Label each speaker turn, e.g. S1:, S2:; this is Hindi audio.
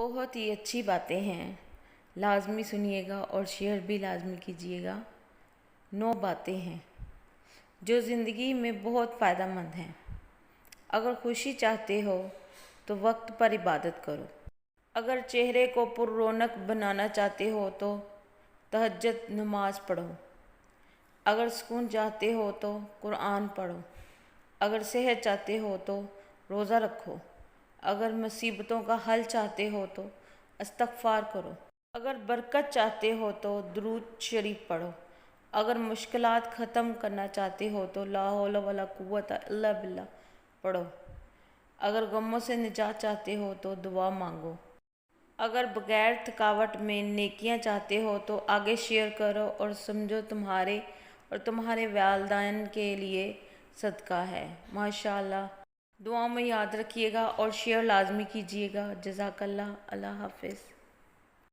S1: बहुत ही अच्छी बातें हैं, लाज़मी सुनिएगा और शेयर भी लाज़मी कीजिएगा। 9 बातें हैं जो ज़िंदगी में बहुत फ़ायदेमंद हैं। अगर खुशी चाहते हो तो वक्त पर इबादत करो। अगर चेहरे को पुररौनक बनाना चाहते हो तो तहज्जुद नमाज पढ़ो। अगर सुकून चाहते हो तो कुरान पढ़ो। अगर सेहत चाहते हो तो रोज़ा रखो। अगर मुसीबतों का हल चाहते हो तो इस्तग़फ़ार करो। अगर बरकत चाहते हो तो दुरूद शरीफ पढ़ो। अगर मुश्किलात ख़त्म करना चाहते हो तो ला हौला वला कुव्वता इल्ला बिल्लाह पढ़ो। अगर गमों से निजात चाहते हो तो दुआ मांगो। अगर बग़ैर थकावट में नेकियां चाहते हो तो आगे शेयर करो और समझो तुम्हारे और तुम्हारे वालिदैन के लिए सदका है। माशाअल्लाह। दुआ में याद रखिएगा और शेयर लाजमी कीजिएगा। जज़ाकल्लाह। अल्लाह हाफ़िज़।